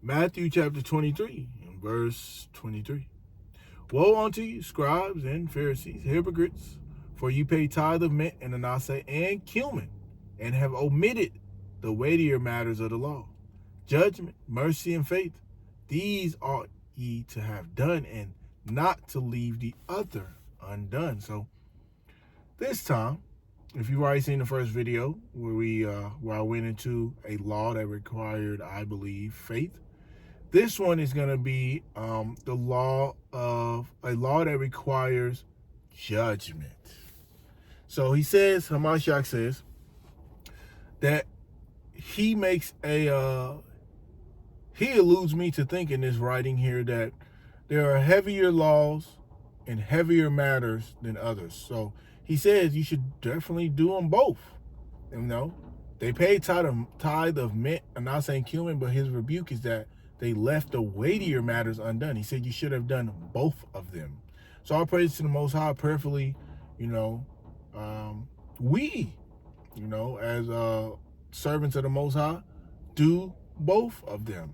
Matthew chapter 23, and verse 23. Woe unto you, scribes and Pharisees, hypocrites, for you pay tithe of mint and anise and cumin, and have omitted the weightier matters of the law, judgment, mercy, and faith. These ought ye to have done, and not to leave the other undone. So this time, if you've already seen the first video where I went into a law that required, I believe, faith, this one is going to be a law that requires judgment. So Hamashiach says that he alludes me to think in this writing here that there are heavier laws and heavier matters than others. So he says you should definitely do them both. They pay tithe of mint, and not saying cumin, but his rebuke is that they left the weightier matters undone. He said you should have done both of them. So all praise to the Most High. Prayerfully, we, as servants of the Most High, do both of them.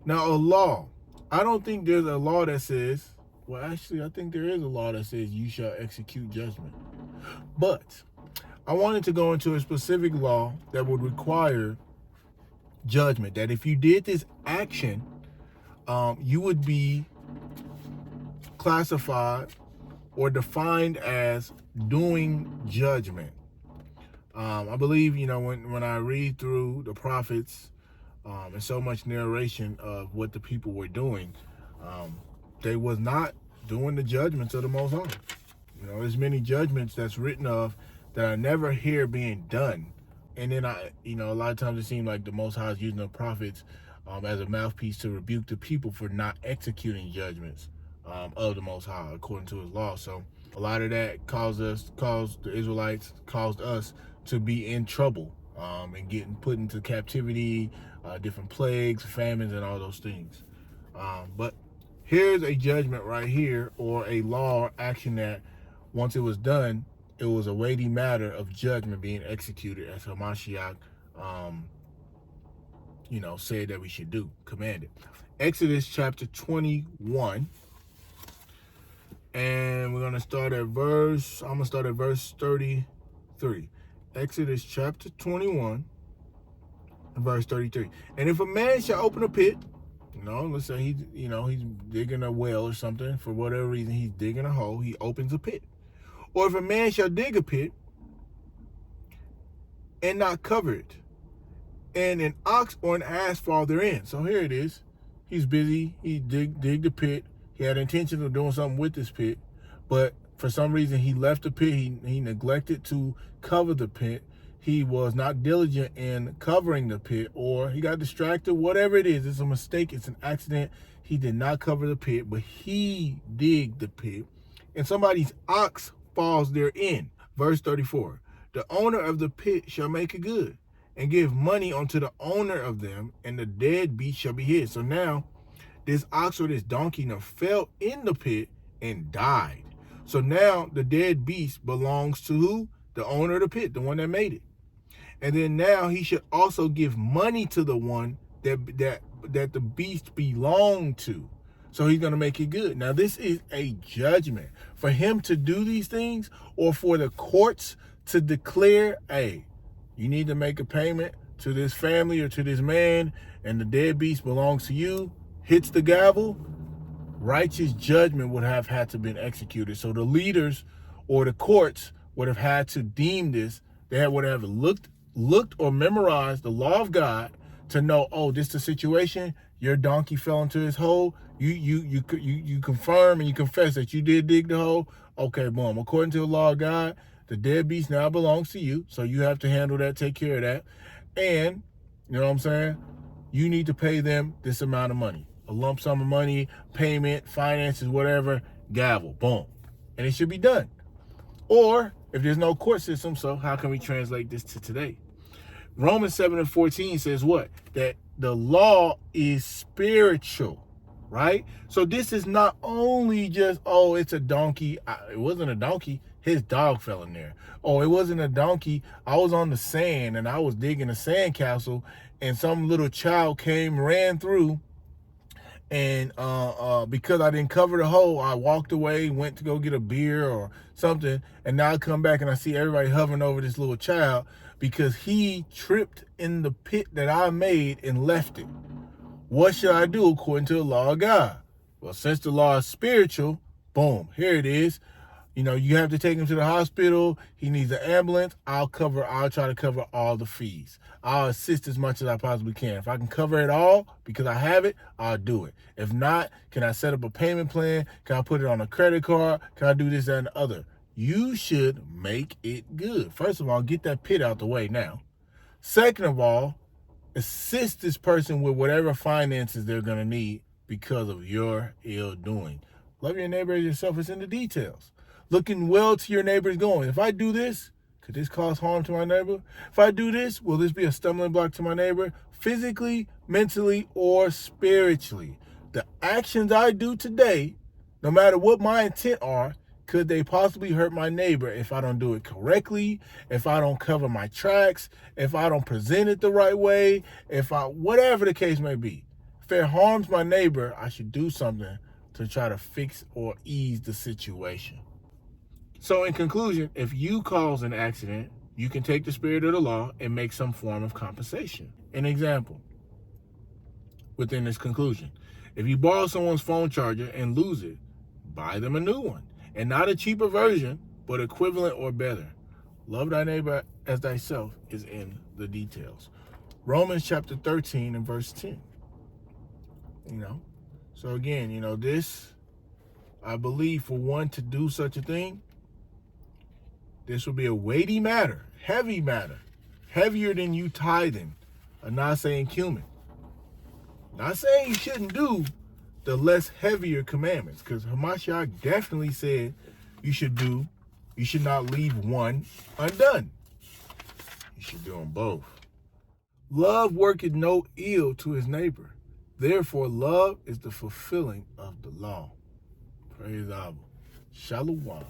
Now, a law. I don't think there's a law that says, well, actually, I think there is a law that says you shall execute judgment. But I wanted to go into a specific law that would require judgment, that if you did this action, you would be classified or defined as doing judgment. I believe, when I read through the prophets and so much narration of what the people were doing, they was not doing the judgments of the Most High. There's many judgments that's written of that I never hear being done. And then a lot of times it seems like the Most High is using the prophets as a mouthpiece to rebuke the people for not executing judgments of the Most High according to his law. So a lot of that caused the Israelites, caused us to be in trouble and getting put into captivity, different plagues, famines, and all those things. But here's a judgment right here, or a law or action that once it was done, it was a weighty matter of judgment being executed, as Hamashiach, said that we should do, commanded. Exodus chapter 21, and I'm going to start at verse 33. Exodus chapter 21, and verse 33. And if a man shall open a pit, let's say he's digging a well or something, for whatever reason he's digging a hole, he opens a pit. Or if a man shall dig a pit and not cover it, and an ox or an ass fall therein. So here it is. He's busy. He dig the pit. He had intention of doing something with this pit, but for some reason he left the pit. He neglected to cover the pit. He was not diligent in covering the pit, or he got distracted. Whatever it is, it's a mistake. It's an accident. He did not cover the pit, but he digged the pit, and somebody's ox falls therein. Verse 34. The owner of the pit shall make it good, and give money unto the owner of them, and the dead beast shall be his. So now, this ox or this donkey fell in the pit and died. So now the dead beast belongs to who? The owner of the pit, the one that made it. And then now he should also give money to the one that the beast belonged to. So he's going to make it good. Now, this is a judgment. For him to do these things, or for the courts to declare, hey, you need to make a payment to this family or to this man, and the dead beast belongs to you, hits the gavel, righteous judgment would have had to been executed. So the leaders or the courts would have had to deem this. They would have looked or memorized the law of God to know, oh, this is the situation. Your donkey fell into his hole. You confirm and you confess that you did dig the hole. Okay, boom. According to the law of God, the dead beast now belongs to you. So you have to handle that, take care of that. And, you know what I'm saying? You need to pay them this amount of money. A lump sum of money, payment, finances, whatever, gavel, boom. And it should be done. Or, if there's no court system, so how can we translate this to today? Romans 7:14 says what? That the law is spiritual, right? So this is not only just, oh, it's a donkey. It wasn't a donkey. His dog fell in there. Oh, it wasn't a donkey. I was on the sand and I was digging a sand castle and some little child ran through, and because I didn't cover the hole, I walked away, went to go get a beer or something, and now I come back and I see everybody hovering over this little child because he tripped in the pit that I made and left it. What should I do according to the law of God? Well, since the law is spiritual, boom, here it is. You know, you have to take him to the hospital. He needs an ambulance. I'll try to cover all the fees. I'll assist as much as I possibly can. If I can cover it all because I have it, I'll do it. If not, can I set up a payment plan? Can I put it on a credit card? Can I do this, that, and the other? You should make it good. First of all, get that pit out the way now. Second of all, assist this person with whatever finances they're going to need because of your ill doing. Love your neighbor as yourself. It's in the details. Looking well to your neighbor's going. If I do this, could this cause harm to my neighbor? If I do this, will this be a stumbling block to my neighbor? Physically, mentally, or spiritually. The actions I do today, no matter what my intent are, could they possibly hurt my neighbor if I don't do it correctly, if I don't cover my tracks, if I don't present it the right way, whatever the case may be. If it harms my neighbor, I should do something to try to fix or ease the situation. So in conclusion, if you cause an accident, you can take the spirit of the law and make some form of compensation. An example within this conclusion. If you borrow someone's phone charger and lose it, buy them a new one. And not a cheaper version, but equivalent or better. Love thy neighbor as thyself is in the details. Romans chapter 13 and verse 10. So again, this, I believe for one to do such a thing, this will be a weighty matter, heavy matter, heavier than you tithing. I'm not saying cumin. Not saying you shouldn't do the less heavier commandments, because Hamashiach definitely said you should not leave one undone. You should do them both. Love worketh no ill to his neighbor. Therefore, love is the fulfilling of the law. Praise Abba. Shalom.